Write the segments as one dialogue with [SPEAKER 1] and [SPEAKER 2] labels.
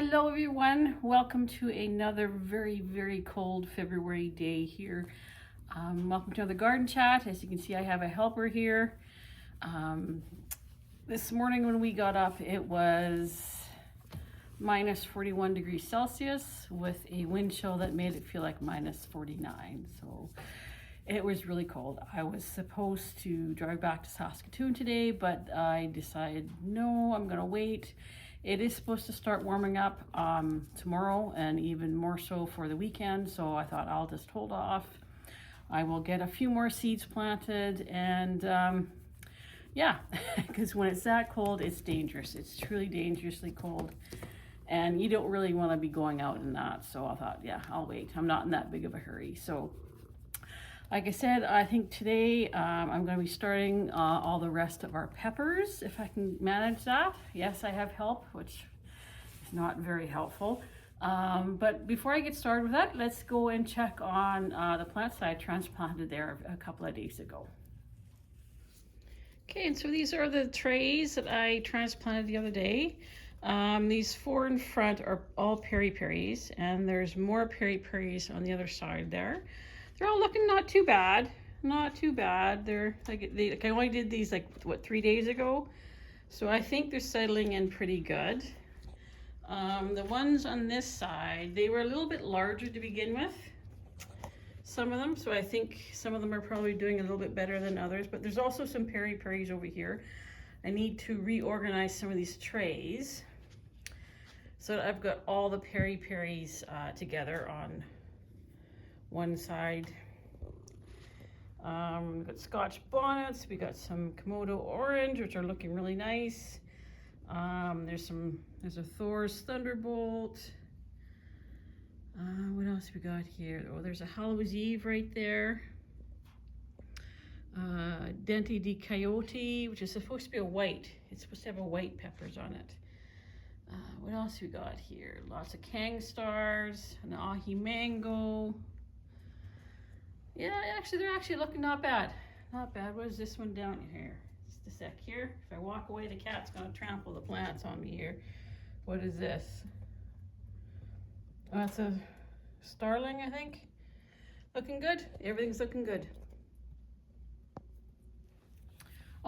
[SPEAKER 1] Hello everyone, welcome to another very cold February day here. Welcome to another garden chat. As you can see, I have a helper here. This morning when we got up, it was minus 41 degrees Celsius with a wind chill that made it feel like minus 49. So it was really cold. I was supposed to drive back to Saskatoon today, but I decided no, I'm gonna wait. It is supposed to start warming up tomorrow and even more so for the weekend, so I thought I'll just hold off. I will get a few more seeds planted and yeah, because when it's that cold, it's dangerous. It's truly dangerously cold and you don't really want to be going out in that, so I thought, yeah, I'll wait. I'm not in that big of a hurry. So like I said, I think today I'm going to be starting all the rest of our peppers, if I can manage that. Yes, I have help, which is not very helpful. But before I get started with that, let's go and check on the plants that I transplanted there a couple of days ago. Okay, and so these are the trays that I transplanted the other day. These four in front are all peri-peris, and there's more peri-peris on the other side there. They're all looking not too bad, not too bad. They're like I only did these like what 3 days ago, so I think they're settling in pretty good. The ones on this side, they were a little bit larger to begin with, some of them, so I think some of them are probably doing a little bit better than others, but there's also some peri-peris over here. I need to reorganize some of these trays so that I've got all the peri-peris together on one side. We've got Scotch bonnets, we got some Komodo orange, which are looking really nice. There's a Thor's Thunderbolt. What else we got here? Oh, there's a Hallows Eve right there. Dente di Coyote, which is supposed to be a white. It's supposed to have a white peppers on it. What else we got here? Lots of Kang Stars, an Ahi Mango. Yeah, they're actually looking not bad. Not bad. What is this one down here? Just a sec here. If I walk away, the cat's gonna trample the plants on me here. What is this? Oh, that's a starling, I think. Looking good. Everything's looking good.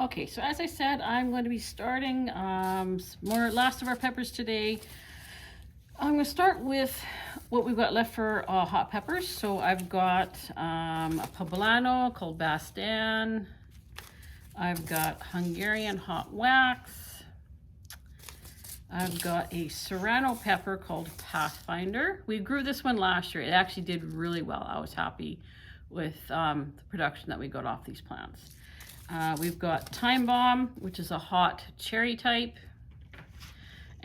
[SPEAKER 1] Okay, so as I said, I'm going to be starting last of our peppers today. I'm going to start with what we've got left for hot peppers. So I've got a poblano called Bastan. I've got Hungarian hot wax. I've got a serrano pepper called Pathfinder. We grew this one last year. It actually did really well. I was happy with the production that we got off these plants. We've got Time Bomb, which is a hot cherry type.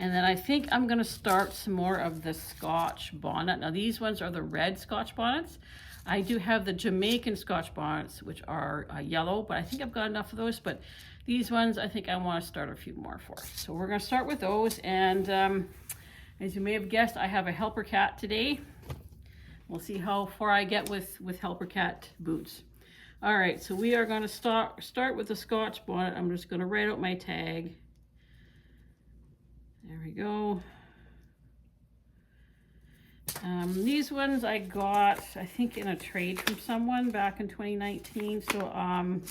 [SPEAKER 1] And then I think I'm going to start some more of the Scotch bonnet. Now these ones are the red Scotch bonnets. I do have the Jamaican Scotch bonnets, which are yellow, but I think I've got enough of those. But these ones, I think I want to start a few more for. So we're going to start with those. And as you may have guessed, I have a helper cat today. We'll see how far I get with helper cat boots. All right, so we are going to start with the Scotch bonnet. I'm just going to write out my tag. There we go. These ones I got, I think, in a trade from someone back in 2019. So, and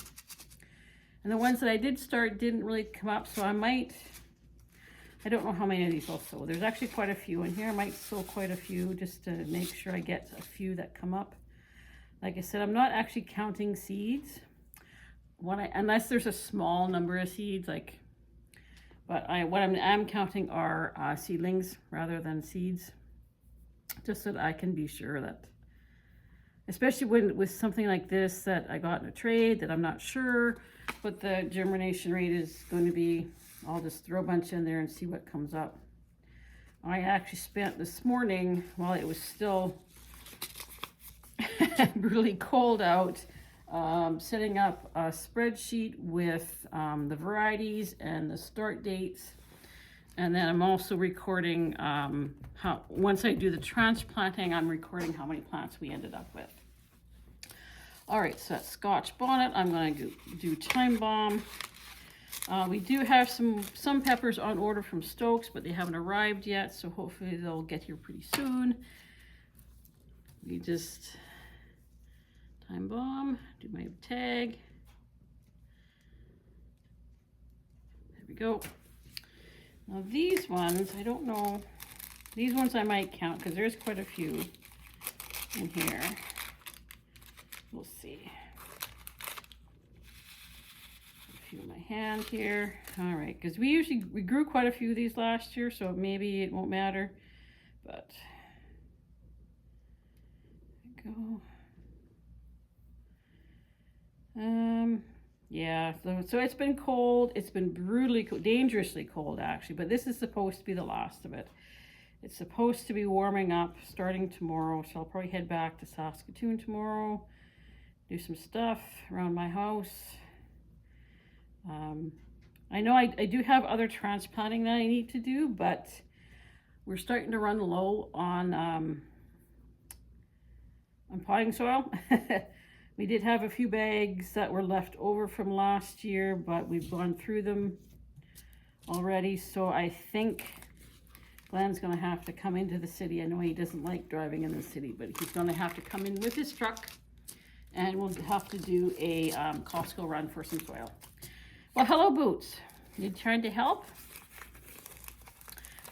[SPEAKER 1] the ones that I did start didn't really come up. So I don't know how many of these I'll sow. There's actually quite a few in here. I might sow quite a few just to make sure I get a few that come up. Like I said, I'm not actually counting seeds. Unless there's a small number of seeds, like. But what I'm counting are seedlings rather than seeds, just so that I can be sure that, especially with something like this that I got in a trade that I'm not sure what the germination rate is going to be, I'll just throw a bunch in there and see what comes up. I actually spent this morning, while it was still really cold out, setting up a spreadsheet with the varieties and the start dates, and then I'm also recording once I do the transplanting, I'm recording how many plants we ended up with. All right, so that's Scotch bonnet. I'm going to do Time Bomb. We do have some peppers on order from Stokes, but they haven't arrived yet, so hopefully they'll get here pretty soon. We just time bomb, do my tag. There we go. Now these ones, I don't know. These ones I might count because there's quite a few in here. We'll see. A few in my hand here. All right, because we grew quite a few of these last year, so maybe it won't matter. But there we go. Yeah, so it's been cold. It's been brutally cold, dangerously cold actually, but this is supposed to be the last of it. It's supposed to be warming up starting tomorrow, so I'll probably head back to Saskatoon tomorrow, do some stuff around my house. I know I do have other transplanting that I need to do, but we're starting to run low on potting soil. We did have a few bags that were left over from last year, but we've gone through them already. So I think Glenn's going to have to come into the city. I know he doesn't like driving in the city, but he's going to have to come in with his truck, and we'll have to do a Costco run for some soil. Well, hello, Boots. You trying to help?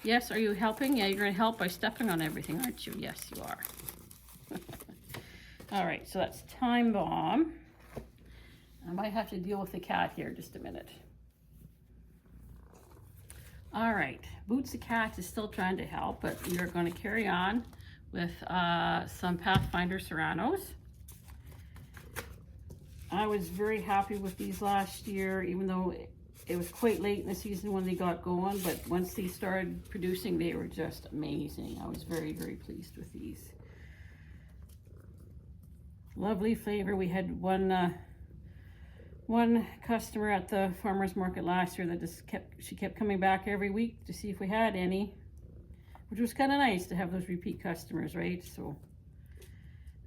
[SPEAKER 1] Yes, are you helping? Yeah, you're going to help by stepping on everything, aren't you? Yes, you are. All right, so that's time bomb. I might have to deal with the cat here just a minute. All right, Boots the cat is still trying to help, but we are going to carry on with some Pathfinder Serranos. I was very happy with these last year, even though it was quite late in the season when they got going, but once they started producing, they were just amazing. I was very, very pleased with these. Lovely flavor. We had one customer at the farmer's market last year that she kept coming back every week to see if we had any, which was kind of nice to have those repeat customers, right? So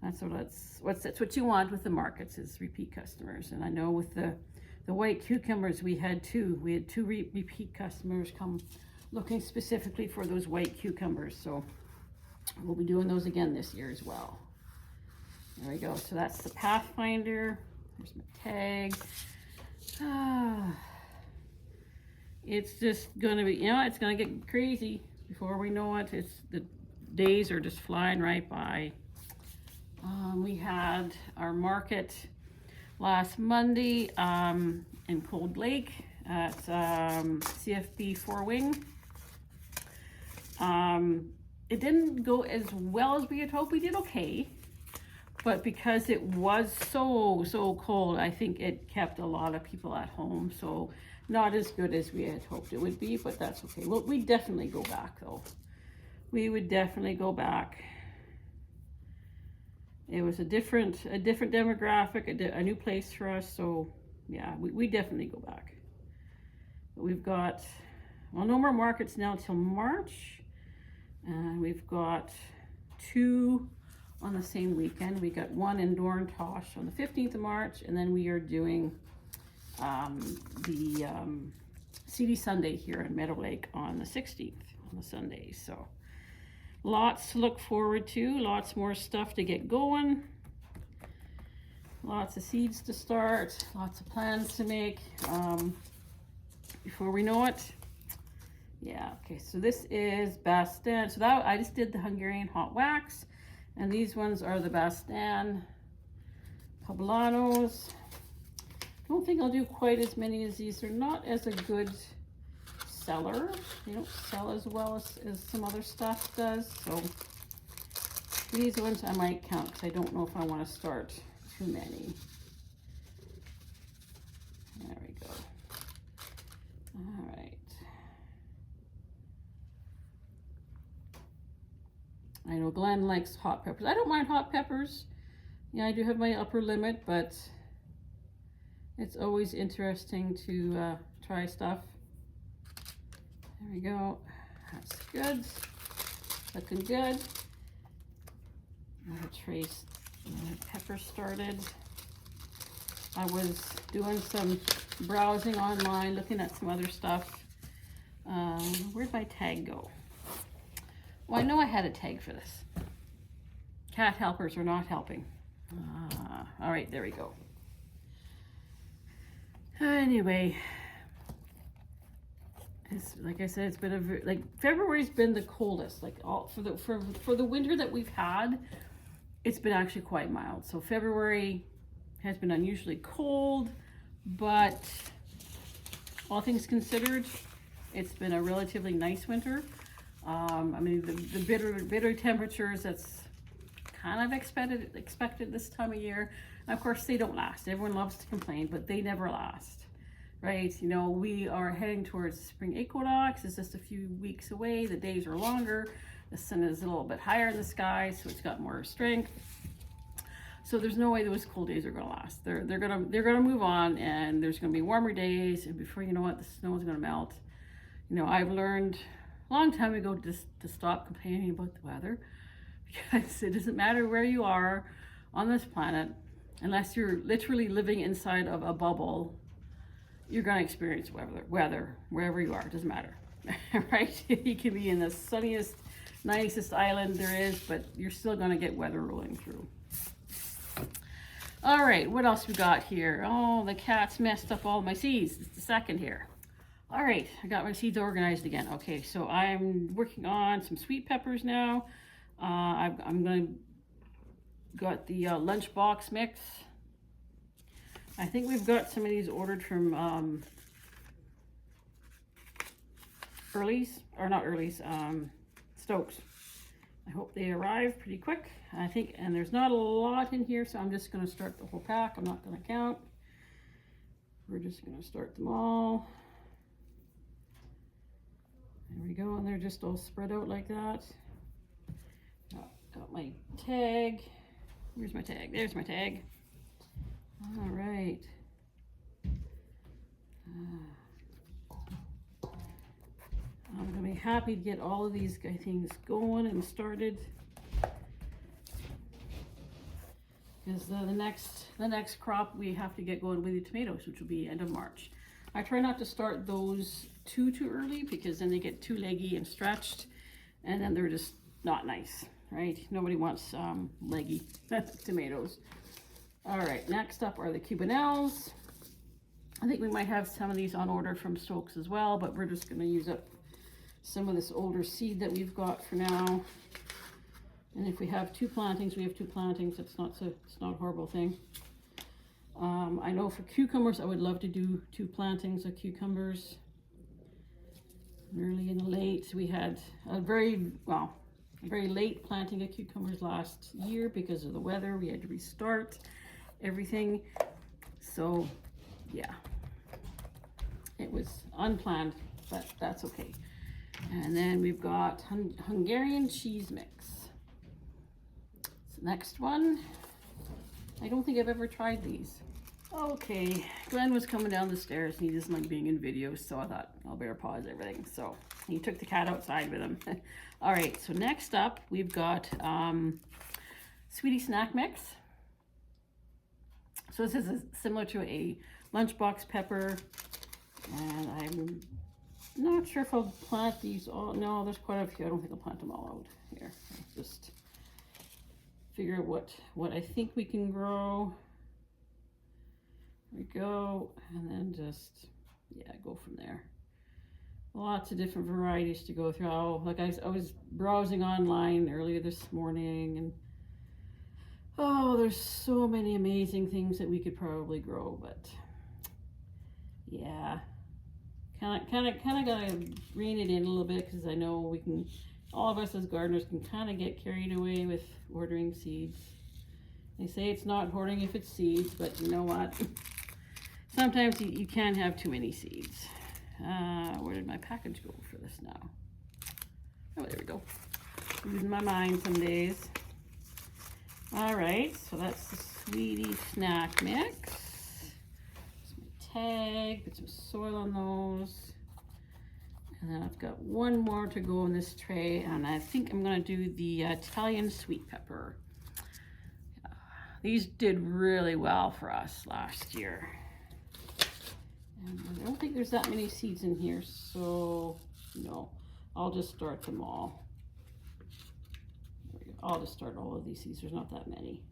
[SPEAKER 1] that's what you want with the markets, is repeat customers. And I know with the white cucumbers we had two repeat customers come looking specifically for those white cucumbers, so we'll be doing those again this year as well. There we go. So that's the Pathfinder. There's my tag. It's just gonna be, it's gonna get crazy before we know it. The days are just flying right by. We had our market last Monday in Cold Lake at CFB 4 Wing. It didn't go as well as we had hoped. We did okay. But because it was so cold, I think it kept a lot of people at home. So not as good as we had hoped it would be, but that's okay. Well, we'd definitely go back though. We would definitely go back. It was a different demographic, a new place for us. So yeah, we definitely go back. But we've got, well, no more markets now till March. And we've got 2 on the same weekend. We got one in Dorntosh on the 15th of March, and then we are doing the CD Sunday here in Meadow Lake on the 16th on the Sunday. So lots to look forward to, lots more stuff to get going, lots of seeds to start, lots of plans to make before we know it. Yeah, okay, so this is Bastan. So that I just did the Hungarian hot wax. And these ones are the Bastan Poblanos. Don't think I'll do quite as many as these. They're not as a good seller. They don't sell as well as some other stuff does. So these ones I might count because I don't know if I want to start too many. There we go. All right. I know Glenn likes hot peppers. I don't mind hot peppers. Yeah, I do have my upper limit, but it's always interesting to try stuff. There we go. That's good. Looking good. I'm going to trace the pepper started. I was doing some browsing online, looking at some other stuff. Where'd my tag go? Well, I know I had a tag for this. Cat helpers are not helping. All right, there we go. Anyway, it's like I said, it's been like February's been the coldest. Like all for the winter that we've had, it's been actually quite mild. So February has been unusually cold, but all things considered, it's been a relatively nice winter. I mean, the bitter temperatures, that's kind of expected this time of year. And of course, they don't last. Everyone loves to complain, but they never last, right? You know, we are heading towards spring equinox. It's just a few weeks away. The days are longer. The sun is a little bit higher in the sky, so it's got more strength. So there's no way those cold days are going to last. They're gonna move on, and there's going to be warmer days, and before you know it, the snow is going to melt. You know, I've learned a long time ago to stop complaining about the weather, because it doesn't matter where you are on this planet, unless you're literally living inside of a bubble, you're going to experience weather wherever you are. It doesn't matter, right? You can be in the sunniest, nicest island there is, but you're still going to get weather rolling through. All right, what else we got here? Oh, the cat's messed up all my seeds. It's the second here. All right, I got my seeds organized again. Okay, so I'm working on some sweet peppers now. Got the lunchbox mix. I think we've got some of these ordered from Stokes. I hope they arrive pretty quick. I think, and there's not a lot in here, so I'm just going to start the whole pack. I'm not going to count. We're just going to start them all. There we go, and they're just all spread out like that. Got my tag. Where's my tag? There's my tag. All right. I'm gonna be happy to get all of these things going and started, because the next crop we have to get going with the tomatoes, which will be end of March. I try not to start those too early, because then they get too leggy and stretched, and then they're just not nice, right? Nobody wants leggy tomatoes. All right, next up are the Cubanelles. I think we might have some of these on order from Stokes as well, but we're just going to use up some of this older seed that we've got for now. And if we have two plantings, we have two plantings. It's not a horrible thing. I know for cucumbers, I would love to do two plantings of cucumbers. Early and late, we had a very late planting of cucumbers last year because of the weather. We had to restart everything. So yeah, it was unplanned, but that's okay. And then we've got Hungarian cheese mix. So next one, I don't think I've ever tried these. Okay, Glenn was coming down the stairs and he doesn't like being in videos, so I thought I'll better pause everything. So he took the cat outside with him. All right, so next up we've got Sweetie Snack Mix. So this is similar to a lunchbox pepper, and I'm not sure if I'll plant these all. No, there's quite a few. I don't think I'll plant them all out here. I'll just figure out what I think we can grow. There we go, and then just, yeah, go from there. Lots of different varieties to go through. Oh, like I was browsing online earlier this morning, and oh, there's so many amazing things that we could probably grow, but yeah, kind of gotta rein it in a little bit, because I know we can, all of us as gardeners can kind of get carried away with ordering seeds. They say it's not hoarding if it's seeds, but you know what? Sometimes you can't have too many seeds. Where did my package go for this now? Oh, there we go. Losing my mind some days. All right, so that's the Sweetie Snack Mix. That's my tag, put some soil on those. And then I've got one more to go in this tray, and I think I'm gonna do the Italian sweet pepper. These did really well for us last year. And I don't think there's that many seeds in here, so no, I'll just start them all. I'll just start all of these seeds. There's not that many.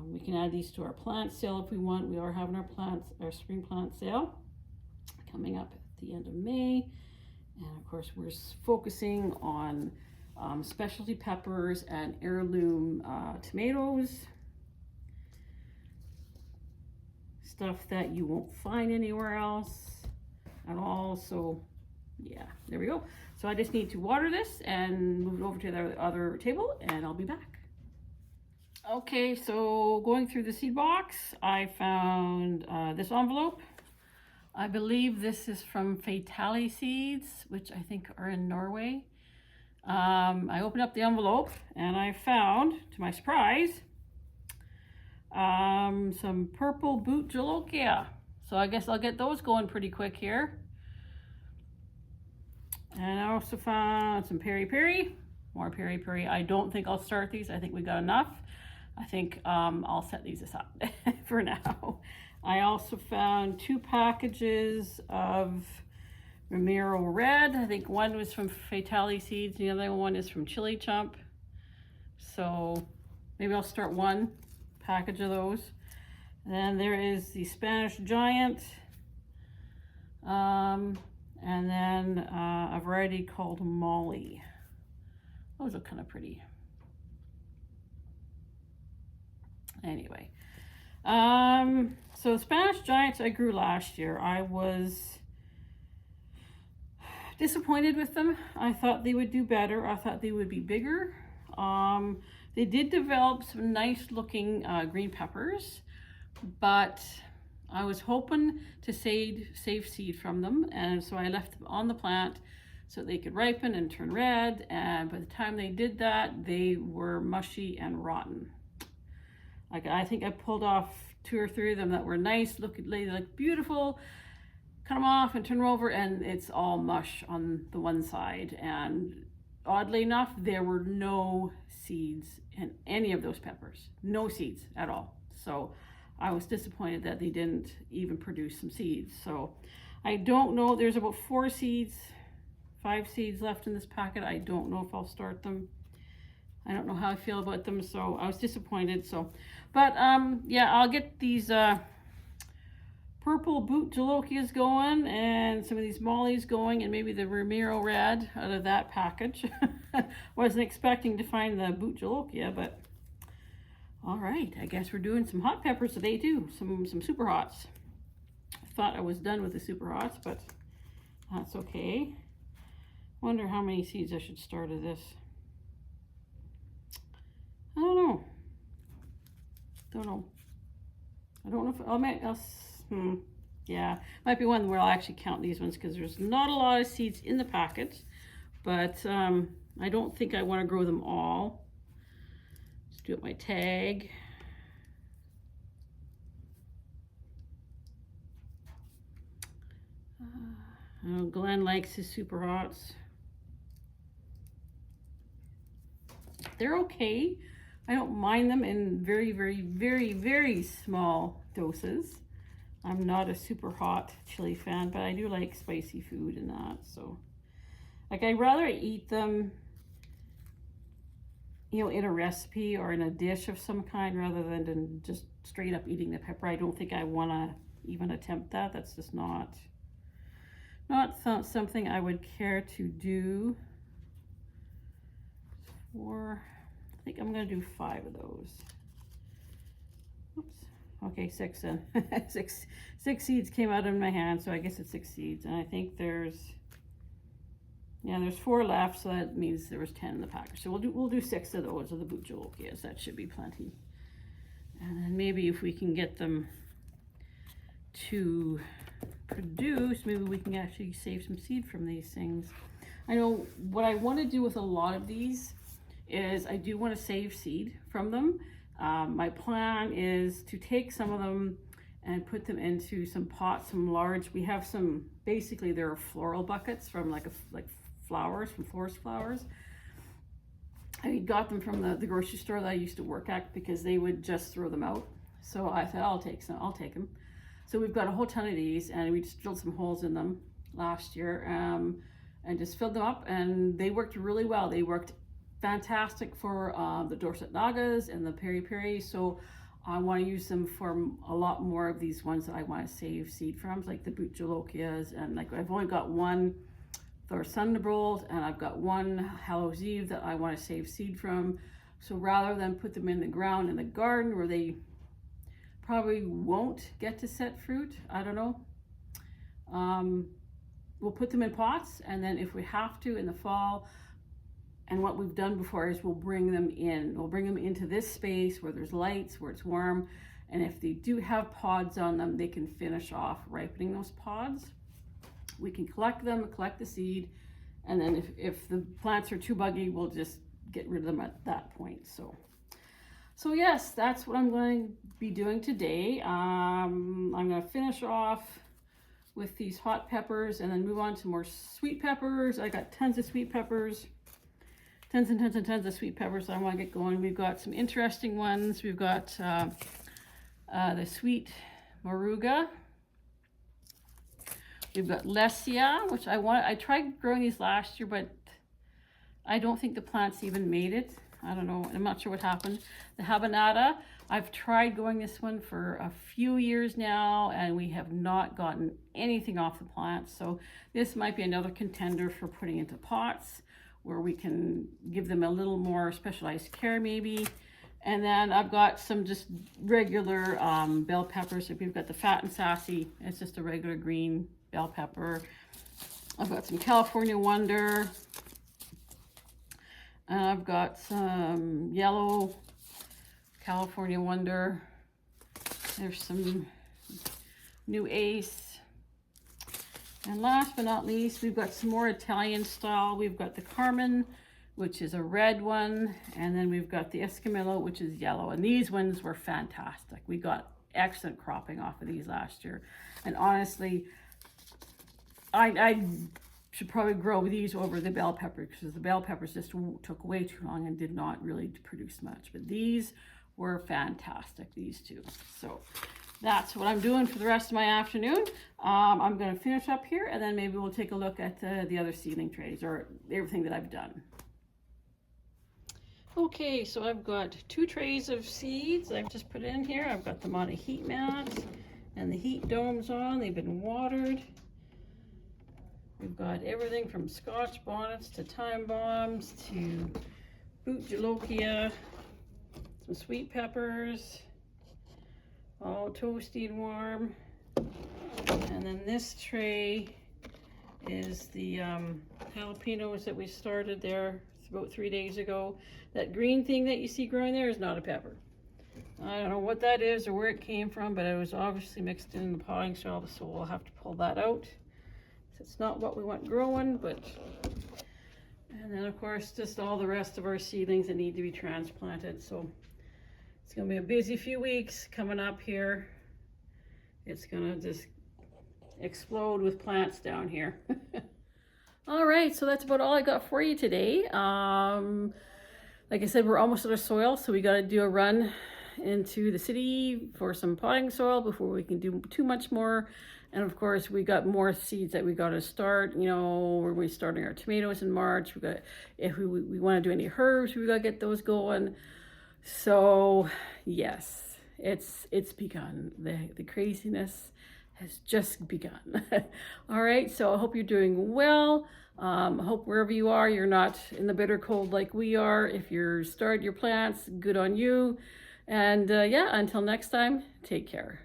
[SPEAKER 1] We can add these to our plant sale if we want. We are having our spring plant sale coming up at the end of May. And of course, we're focusing on specialty peppers and heirloom tomatoes. Stuff that you won't find anywhere else at all. So yeah, there we go. So I just need to water this and move it over to the other table, and I'll be back. Okay, so going through the seed box, I found this envelope. I believe this is from Fatali Seeds, which I think are in Norway. I opened up the envelope and I found, to my surprise, some purple boot jolokia. So I guess I'll get those going pretty quick here. And I also found some peri-peri, more peri-peri. I don't think I'll start these. I think we got enough. I think I'll set these aside for now. I also found 2 packages of Ramiro Red. I think one was from Fatali Seeds, the other one is from Chili Chump. So maybe I'll start 1 package of those. And then there is the Spanish Giant. And then a variety called Molly. Those are kind of pretty. Anyway, so Spanish Giants I grew last year. I was disappointed with them. I thought they would do better. I thought they would be bigger. They did develop some nice looking green peppers, but I was hoping to save seed from them, and so I left them on the plant so they could ripen and turn red, and by the time they did that, they were mushy and rotten. Like, I think I pulled off 2 or 3 of them that were nice, look beautiful, cut them off and turn them over, and it's all mush on the one side. And oddly enough, there were no seeds in any of those peppers, no seeds at all. So I was disappointed that they didn't even produce some seeds. So I don't know, there's about 4 seeds, 5 seeds left in this packet. I don't know if I'll start them. I don't know how I feel about them, so I was disappointed. So, but yeah, I'll get these purple boot jolokias going and some of these mollies going, and maybe the Ramiro Red out of that package. Wasn't expecting to find the boot jolokia, but all right, I guess we're doing some hot peppers today too, some super hots. I thought I was done with the super hots, but that's okay. Wonder how many seeds I should start of this. I don't know. I don't know if yeah, might be one where I'll actually count these ones because there's not a lot of seeds in the packet, but I don't think I want to grow them all. Let's do it my tag. Oh, Glenn likes his super hots. They're okay. I don't mind them in very, very, very, very small doses. I'm not a super hot chili fan, but I do like spicy food and that. So, like, I'd rather eat them, you know, in a recipe or in a dish of some kind rather than just straight up eating the pepper. I don't think I want to even attempt that. That's just not something I would care to do. I think I'm going to do 5 of those. Oops. Okay, 6 then. six seeds came out of my hand, so I guess it's 6 seeds. And I think there's 4 left, so that means there was 10 in the package. So we'll do 6 of those of the boot jolokias. That should be plenty. And then maybe if we can get them to produce, maybe we can actually save some seed from these things. I know what I want to do with a lot of these is I do want to save seed from them. My plan is to take some of them and put them into some pots, some large, we have some, basically they're floral buckets from like flowers, from florist flowers. I got them from the grocery store that I used to work at because they would just throw them out. So I thought I'll take them. So we've got a whole ton of these, and we just drilled some holes in them last year and just filled them up, and they worked really well. They worked fantastic for the Dorset Nagas and the Peri Peri. So I want to use them for a lot more of these ones that I want to save seed from, like the Butjalokias, and like I've only got one Thorsunderbolt, and I've got one Hallows Eve that I want to save seed from. So rather than put them in the ground in the garden where they probably won't get to set fruit, I don't know, we'll put them in pots, and then if we have to in the fall, and what we've done before is we'll bring them in. We'll bring them into this space where there's lights, where it's warm, and if they do have pods on them, they can finish off ripening those pods. We can collect them, collect the seed, and then if the plants are too buggy, we'll just get rid of them at that point. So yes, that's what I'm going to be doing today. I'm going to finish off with these hot peppers and then move on to more sweet peppers. I got tons of sweet peppers. Tons and tons and tons of sweet peppers. I want to get going. We've got some interesting ones. We've got the sweet moruga. We've got lesia, which I tried growing these last year, but I don't think the plants even made it. I don't know. I'm not sure what happened. The habanada, I've tried growing this one for a few years now, and we have not gotten anything off the plants. So this might be another contender for putting into pots, where we can give them a little more specialized care maybe. And then I've got some just regular bell peppers. So we've got the Fat and Sassy. It's just a regular green bell pepper. I've got some California Wonder. And I've got some yellow California Wonder. There's some New Ace. And last but not least, we've got some more Italian style. We've got the Carmen, which is a red one. And then we've got the Escamillo, which is yellow. And these ones were fantastic. We got excellent cropping off of these last year. And honestly, I should probably grow these over the bell pepper, because the bell peppers just took way too long and did not really produce much. But these were fantastic, these two. So that's what I'm doing for the rest of my afternoon. I'm going to finish up here, and then maybe we'll take a look at the other seedling trays, or everything that I've done. Okay, so I've got 2 trays of seeds I've just put in here. I've got them on a heat mat, and the heat dome's on. They've been watered. We've got everything from Scotch bonnets to time bombs to Butjalokia, some sweet peppers, all toasty and warm. And then this tray is the jalapenos that we started there about 3 days ago. That green thing that you see growing there is not a pepper. I don't know what that is or where it came from, but it was obviously mixed in the potting soil, so we'll have to pull that out. It's not what we want growing, but, and then of course just all the rest of our seedlings that need to be transplanted. So it's going to be a busy few weeks coming up here. It's going to just explode with plants down here. All right, so that's about all I got for you today. Like I said, we're almost out of soil, so we got to do a run into the city for some potting soil before we can do too much more. And of course, we got more seeds that we got to start. You know, we're starting our tomatoes in March. We got, if we want to do any herbs, we got to get those going. So yes, it's begun. The craziness has just begun. All right, so I hope you're doing well. I hope wherever you are, you're not in the bitter cold like we are. If you're starting your plants, good on you. And yeah, until next time, take care.